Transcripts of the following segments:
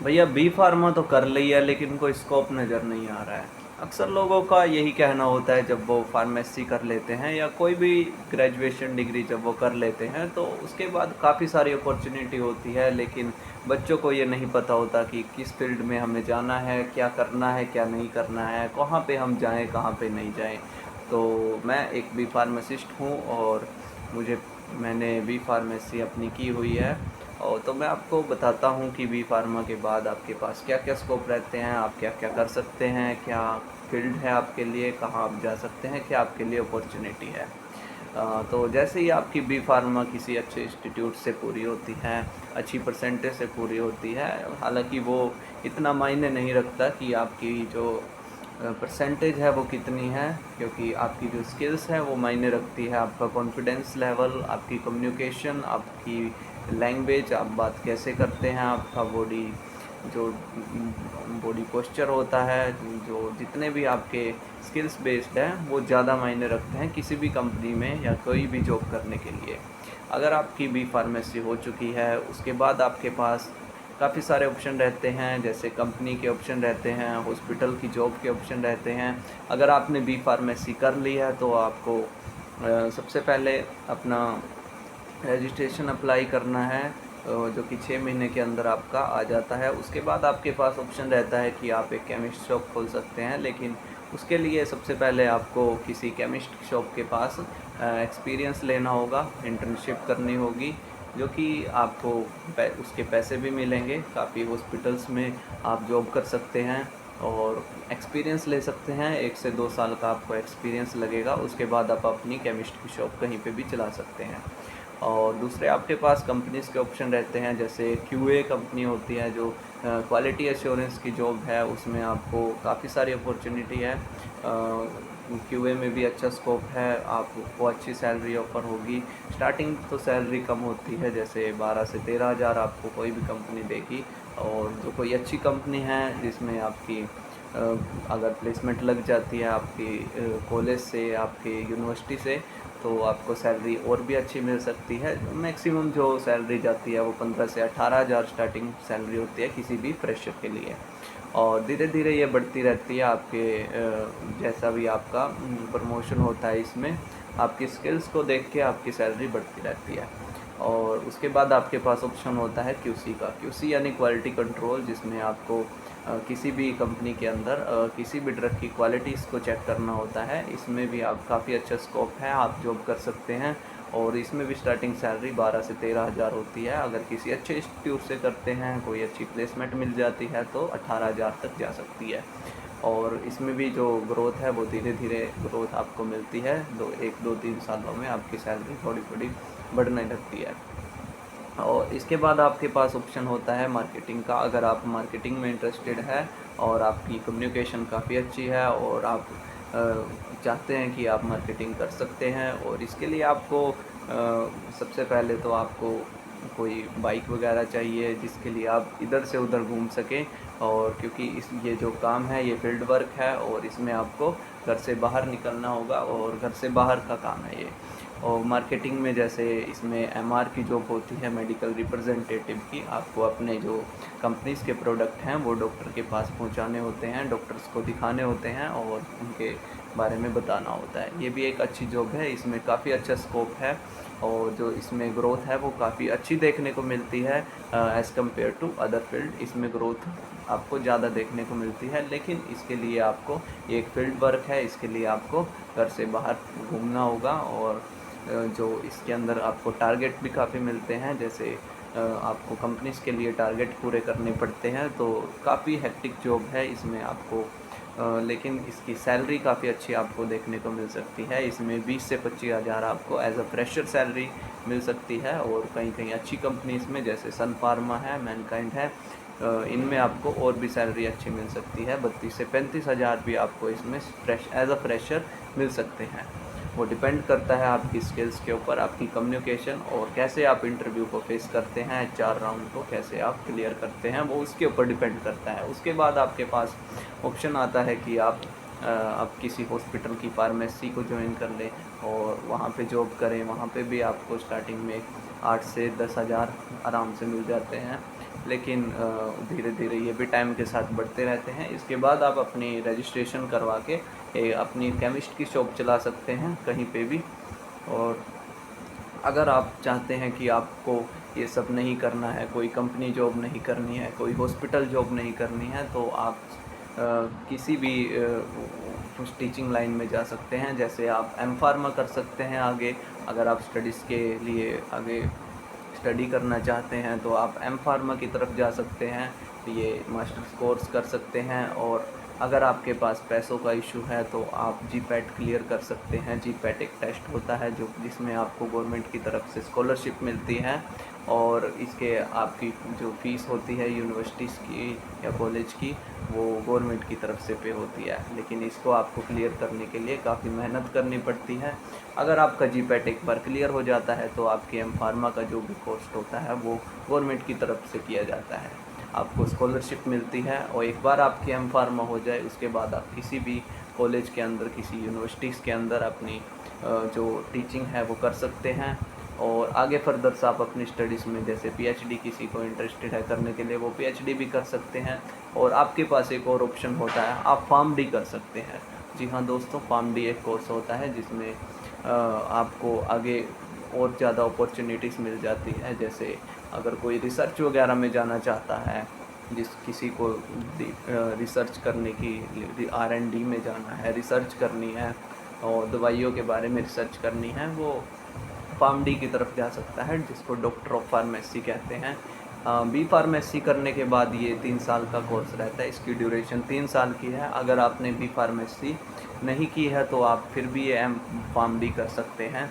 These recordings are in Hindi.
भैया बी फार्मा तो कर लिया लेकिन कोई स्कोप नज़र नहीं आ रहा है। अक्सर लोगों का यही कहना होता है जब वो फार्मेसी कर लेते हैं या कोई भी ग्रेजुएशन डिग्री जब वो कर लेते हैं तो उसके बाद काफ़ी सारी अपॉर्चुनिटी होती है, लेकिन बच्चों को ये नहीं पता होता कि किस फील्ड में हमें जाना है, क्या करना है, क्या नहीं करना है, कहाँ पे हम जाएं, कहाँ पे नहीं जाएं। तो मैं एक बी फार्मासिस्ट हूँ और मुझे मैंने बी फार्मेसी अपनी की हुई है। और तो मैं आपको बताता हूँ कि बी फार्मा के बाद आपके पास क्या क्या स्कोप रहते हैं, आप क्या क्या कर सकते हैं, क्या फील्ड है आपके लिए, कहाँ आप जा सकते हैं, क्या आपके लिए अपॉर्चुनिटी है। तो जैसे ही आपकी बी फार्मा किसी अच्छे इंस्टीट्यूट से पूरी होती है, अच्छी परसेंटेज से पूरी होती है, हालांकि वो इतना मायने नहीं रखता कि आपकी जो परसेंटेज है वो कितनी है, क्योंकि आपकी जो स्किल्स है वो मायने रखती है। आपका कॉन्फिडेंस लेवल, आपकी कम्युनिकेशन, आपकी लैंग्वेज, आप बात कैसे करते हैं, आपका जो बॉडी पोस्चर होता है, जो जितने भी आपके स्किल्स बेस्ड हैं वो ज़्यादा मायने रखते हैं किसी भी कंपनी में या कोई भी जॉब करने के लिए। अगर आपकी बी फार्मेसी हो चुकी है उसके बाद आपके पास काफ़ी सारे ऑप्शन रहते हैं, जैसे कंपनी के ऑप्शन रहते हैं, हॉस्पिटल की जॉब के ऑप्शन रहते हैं। अगर आपने बी फार्मेसी कर ली है तो आपको सबसे पहले अपना रजिस्ट्रेशन अप्लाई करना है, जो कि 6 महीने के अंदर आपका आ जाता है। उसके बाद आपके पास ऑप्शन रहता है कि आप एक केमिस्ट शॉप खोल सकते हैं, लेकिन उसके लिए सबसे पहले आपको किसी केमिस्ट शॉप के पास एक्सपीरियंस लेना होगा, इंटर्नशिप करनी होगी, जो कि आपको उसके पैसे भी मिलेंगे। काफ़ी हॉस्पिटल्स में आप जॉब कर सकते हैं और एक्सपीरियंस ले सकते हैं। 1 से 2 साल का आपको एक्सपीरियंस लगेगा, उसके बाद आप अपनी केमिस्ट की शॉप कहीं पे भी चला सकते हैं। और दूसरे आपके पास कंपनीज़ के ऑप्शन रहते हैं, जैसे क्यूए कंपनी होती है जो क्वालिटी एश्योरेंस की जॉब है, उसमें आपको काफ़ी सारी अपॉर्चुनिटी है। क्यूए में भी अच्छा स्कोप है, आपको अच्छी सैलरी ऑफर होगी। स्टार्टिंग तो सैलरी कम होती है, जैसे 12 से 13 हज़ार आपको कोई भी कंपनी देगी। और जो कोई अच्छी कंपनी है जिसमें आपकी अगर प्लेसमेंट लग जाती है आपकी कॉलेज से, आपकी यूनिवर्सिटी से, तो आपको सैलरी और भी अच्छी मिल सकती है। मैक्सिमम जो सैलरी जाती है वो 15 से 18 हज़ार स्टार्टिंग सैलरी होती है किसी भी फ्रेशर के लिए। और धीरे धीरे ये बढ़ती रहती है आपके जैसा भी आपका प्रमोशन होता है, इसमें आपकी स्किल्स को देख के आपकी सैलरी बढ़ती रहती है। और उसके बाद आपके पास ऑप्शन होता है क्यूसी का। क्यूसी यानी क्वालिटी कंट्रोल, जिसमें आपको किसी भी कंपनी के अंदर किसी भी ड्रग की क्वालिटीज़ को चेक करना होता है। इसमें भी आप काफ़ी अच्छा स्कोप है, आप जॉब कर सकते हैं। और इसमें भी स्टार्टिंग सैलरी 12 से 13 हज़ार होती है। अगर किसी अच्छे इंस्टीट्यूट से करते हैं, कोई अच्छी प्लेसमेंट मिल जाती है तो 18 हज़ार तक जा सकती है। और इसमें भी जो ग्रोथ है वो धीरे धीरे ग्रोथ आपको मिलती है, 2 3 सालों में आपकी सैलरी थोड़ी थोड़ी बढ़ने लगती है। और इसके बाद आपके पास ऑप्शन होता है मार्केटिंग का। अगर आप मार्केटिंग में इंटरेस्टेड है और आपकी कम्युनिकेशन काफ़ी अच्छी है और आप चाहते हैं कि आप मार्केटिंग कर सकते हैं, और इसके लिए आपको सबसे पहले तो आपको कोई बाइक वगैरह चाहिए जिसके लिए आप इधर से उधर घूम सकें। और क्योंकि ये जो काम है ये फील्ड वर्क है और इसमें आपको घर से बाहर निकलना होगा और घर से बाहर का काम है ये। और मार्केटिंग में जैसे इसमें एमआर की जॉब होती है, मेडिकल रिप्रेजेंटेटिव की, आपको अपने जो कंपनीज़ के प्रोडक्ट हैं वो डॉक्टर के पास पहुंचाने होते हैं, डॉक्टर्स को दिखाने होते हैं और उनके बारे में बताना होता है। ये भी एक अच्छी जॉब है, इसमें काफ़ी अच्छा स्कोप है और जो इसमें ग्रोथ है वो काफ़ी अच्छी देखने को मिलती है as compare to other field. इसमें ग्रोथ आपको ज़्यादा देखने को मिलती है, लेकिन इसके लिए आपको, ये एक फील्ड वर्क है, इसके लिए आपको घर से बाहर घूमना होगा। और जो इसके अंदर आपको टारगेट भी काफ़ी मिलते हैं, जैसे आपको कंपनीज़ के लिए टारगेट पूरे करने पड़ते हैं, तो काफ़ी हेक्टिक जॉब है इसमें आपको। लेकिन इसकी सैलरी काफ़ी अच्छी आपको देखने को मिल सकती है। इसमें 20 से 25 हज़ार आपको एज अ फ्रेशर सैलरी मिल सकती है, और कहीं कहीं अच्छी कंपनीज़ में जैसे सन फार्मा है, मैनकाइंड है, इनमें आपको और भी सैलरी अच्छी मिल सकती है। 32 से 35 हज़ार भी आपको इसमें एज अ फ्रेशर मिल सकते हैं। वो डिपेंड करता है आपकी स्किल्स के ऊपर, आपकी कम्युनिकेशन और कैसे आप इंटरव्यू को फेस करते हैं, 4 राउंड को कैसे आप क्लियर करते हैं, वो उसके ऊपर डिपेंड करता है। उसके बाद आपके पास ऑप्शन आता है कि आप किसी हॉस्पिटल की फार्मेसी को ज्वाइन कर लें और वहाँ पे जॉब करें। वहाँ पे भी आपको स्टार्टिंग में 8 से 10 हज़ार आराम से मिल जाते हैं। लेकिन धीरे धीरे ये भी टाइम के साथ बढ़ते रहते हैं। इसके बाद आप अपनी रजिस्ट्रेशन करवा के अपनी केमिस्ट की शॉप चला सकते हैं कहीं पे भी। और अगर आप चाहते हैं कि आपको ये सब नहीं करना है, कोई कंपनी जॉब नहीं करनी है, कोई हॉस्पिटल जॉब नहीं करनी है, तो आप किसी भी टीचिंग लाइन में जा सकते हैं। जैसे आप एम फार्मा कर सकते हैं आगे, अगर आप स्टडीज़ के लिए आगे स्टडी करना चाहते हैं तो आप एम फार्मा की तरफ जा सकते हैं, ये मास्टर्स कोर्स कर सकते हैं। और अगर आपके पास पैसों का इशू है तो आप जीपैट क्लियर कर सकते हैं। जीपैट एक टेस्ट होता है जो जिसमें आपको गवर्नमेंट की तरफ से स्कॉलरशिप मिलती है, और इसके आपकी जो फ़ीस होती है यूनिवर्सिटीज़ की या कॉलेज की, वो गवर्नमेंट की तरफ से पे होती है। लेकिन इसको आपको क्लियर करने के लिए काफ़ी मेहनत करनी पड़ती है। अगर आपका जीपैट एक बार क्लियर हो जाता है तो आपके एम फार्मा का जो भी कॉस्ट होता है वो गवर्नमेंट की तरफ से किया जाता है, आपको स्कॉलरशिप मिलती है। और एक बार आपकी एम फार्मा हो जाए उसके बाद आप किसी भी कॉलेज के अंदर, किसी यूनिवर्सिटीज़ के अंदर अपनी जो टीचिंग है वो कर सकते हैं। और आगे फर्दर से आप अपनी स्टडीज़ में, जैसे पीएचडी किसी को इंटरेस्टेड है करने के लिए, वो पीएचडी भी कर सकते हैं। और आपके पास एक और ऑप्शन होता है, आप फार्मडी कर सकते हैं। जी हाँ दोस्तों, फार्मडी एक कोर्स होता है जिसमें आपको आगे और ज़्यादा अपॉर्चुनिटीज़ मिल जाती है। जैसे अगर कोई रिसर्च वगैरह में जाना चाहता है, किसी को रिसर्च करने की R&D में जाना है, रिसर्च करनी है और दवाइयों के बारे में रिसर्च करनी है, वो फार्मडी की तरफ जा सकता है, जिसको डॉक्टर ऑफ फार्मेसी कहते हैं। बी फार्मेसी करने के बाद ये 3 साल का कोर्स रहता है, इसकी ड्यूरेशन 3 साल की है। अगर आपने बी फार्मेसी नहीं की है तो आप फिर भी ये फार्मडी कर सकते हैं।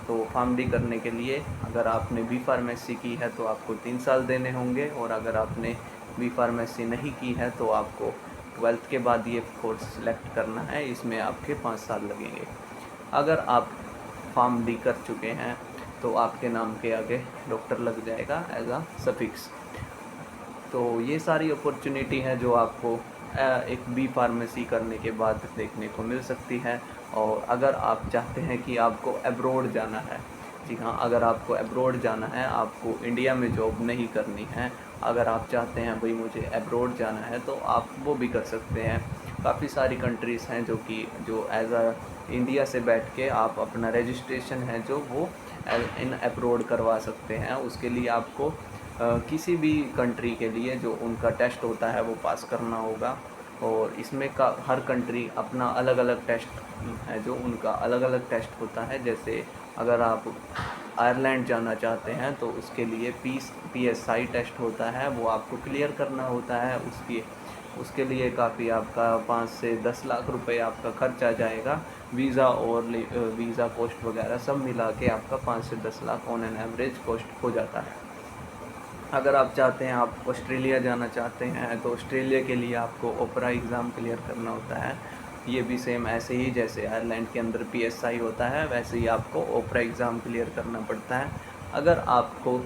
तो फार्मडी करने के लिए अगर आपने बी फार्मेसी की है तो आपको 3 साल देने होंगे, और अगर आपने बी फार्मेसी नहीं की है तो आपको 12th के बाद ये कोर्स सेलेक्ट करना है, इसमें आपके 5 साल लगेंगे। अगर आप फार्मडी कर चुके हैं तो आपके नाम के आगे डॉक्टर लग जाएगा एज अ सफिक्स। तो ये सारी अपॉर्चुनिटी है जो आपको एक बी फार्मेसी करने के बाद देखने को मिल सकती है। और अगर आप चाहते हैं कि आपको अब्रॉड जाना है, जी हाँ, अगर आपको अब्रॉड जाना है, आपको इंडिया में जॉब नहीं करनी है, अगर आप चाहते हैं भाई मुझे अब्रॉड जाना है, तो आप वो भी कर सकते हैं। काफ़ी सारी कंट्रीज़ हैं जो एज अ इंडिया से बैठ के आप अपना रजिस्ट्रेशन है जो वो इन अब्रॉड करवा सकते हैं। उसके लिए आपको किसी भी कंट्री के लिए जो उनका टेस्ट होता है वो पास करना होगा, और इसमें का हर कंट्री अपना अलग अलग टेस्ट है, जो उनका अलग अलग टेस्ट होता है। जैसे अगर आप आयरलैंड जाना चाहते हैं तो उसके लिए PSI टेस्ट होता है, वो आपको क्लियर करना होता है। उसके लिए काफ़ी आपका 5 से 10 लाख रुपए आपका खर्च आ जाएगा। वीज़ा और वीज़ा कॉस्ट वगैरह सब मिला के आपका 5 से 10 lakh on an average cost हो जाता है। अगर आप चाहते हैं, आप ऑस्ट्रेलिया जाना चाहते हैं, तो ऑस्ट्रेलिया के लिए आपको ओपरा एग्ज़ाम क्लियर करना होता है। ये भी सेम ऐसे ही जैसे आयरलैंड के अंदर PSI होता है, वैसे ही आपको ओपरा एग्ज़ाम क्लियर करना पड़ता है। अगर आपको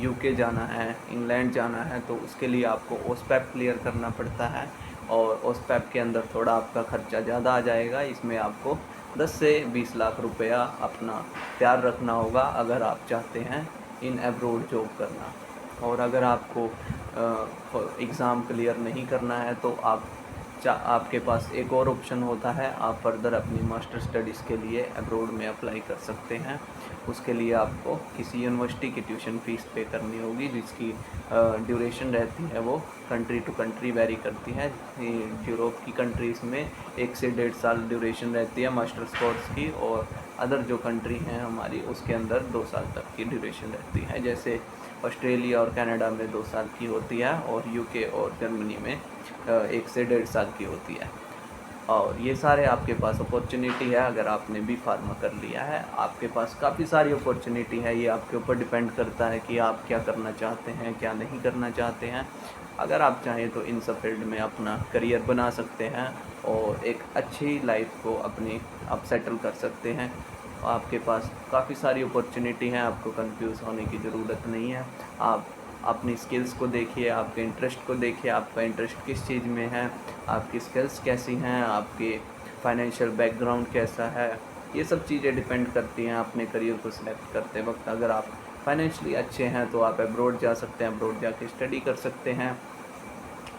UK जाना है, इंग्लैंड जाना है, तो उसके लिए आपको OSPAP क्लियर करना पड़ता है, और OSPAP के अंदर थोड़ा आपका खर्चा ज़्यादा आ जाएगा। इसमें आपको 10 से 20 लाख रुपया अपना तैयार रखना होगा अगर आप चाहते हैं इन अब्रॉड जॉब करना। और अगर आपको एग्ज़ाम क्लियर नहीं करना है तो आपके पास एक और ऑप्शन होता है, आप फर्दर अपनी मास्टर स्टडीज़ के लिए अब्रॉड में अप्लाई कर सकते हैं। उसके लिए आपको किसी यूनिवर्सिटी की ट्यूशन फ़ीस पे करनी होगी, जिसकी ड्यूरेशन रहती है वो कंट्री टू कंट्री वेरी करती है। यूरोप की कंट्रीज़ में 1 से 1.5 साल ड्यूरेशन रहती है मास्टर्स कोर्स की, और अदर जो कंट्री हैं हमारी उसके अंदर 2 साल तक की ड्यूरेशन रहती है। जैसे ऑस्ट्रेलिया और कनाडा में 2 साल की होती है, और UK और जर्मनी में 1 से 1.5 साल की होती है। और ये सारे आपके पास अपॉर्चुनिटी है। अगर आपने बी फार्मा कर लिया है, आपके पास काफ़ी सारी अपॉर्चुनिटी है। ये आपके ऊपर डिपेंड करता है कि आप क्या करना चाहते हैं, क्या नहीं करना चाहते हैं। अगर आप चाहें तो इन सब फील्ड में अपना करियर बना सकते हैं और एक अच्छी लाइफ को अपनी आप सेटल कर सकते हैं। आपके पास काफ़ी सारी अपॉर्चुनिटी हैं, आपको कंफ्यूज होने की ज़रूरत नहीं है। आप अपनी स्किल्स को देखिए, आपके इंटरेस्ट को देखिए, आपका इंटरेस्ट किस चीज़ में है, आपकी स्किल्स कैसी हैं, आपके फाइनेंशियल बैकग्राउंड कैसा है। ये सब चीज़ें डिपेंड करती हैं अपने करियर को सिलेक्ट करते वक्त। अगर आप फाइनेंशियली अच्छे हैं तो आप अब्रॉड जा सकते हैं, अब्रॉड जाके स्टडी कर सकते हैं।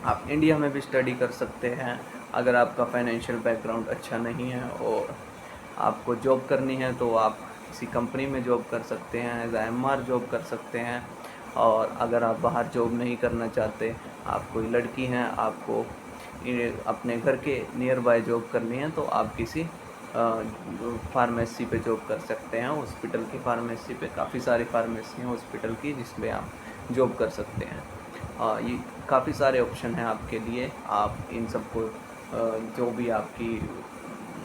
आप इंडिया में भी स्टडी कर सकते हैं। अगर आपका फाइनेंशियल बैकग्राउंड अच्छा नहीं है और आपको जॉब करनी है तो आप किसी कंपनी में जॉब कर सकते हैं, एज एमआर जॉब कर सकते हैं। और अगर आप बाहर जॉब नहीं करना चाहते, आप कोई लड़की हैं, आपको अपने घर के नियर बाय जॉब करनी है, तो आप किसी फार्मेसी पे जॉब कर सकते हैं। हॉस्पिटल की फार्मेसी पे काफ़ी सारी फार्मेसी हैं हॉस्पिटल की जिसमें आप जॉब कर सकते हैं। ये काफ़ी सारे ऑप्शन हैं आपके लिए। आप इन सबको जो भी आपकी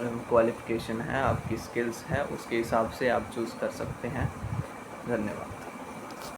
क्वालिफ़िकेशन है, आपकी स्किल्स है, उसके हिसाब से आप चूज़ कर सकते हैं। धन्यवाद।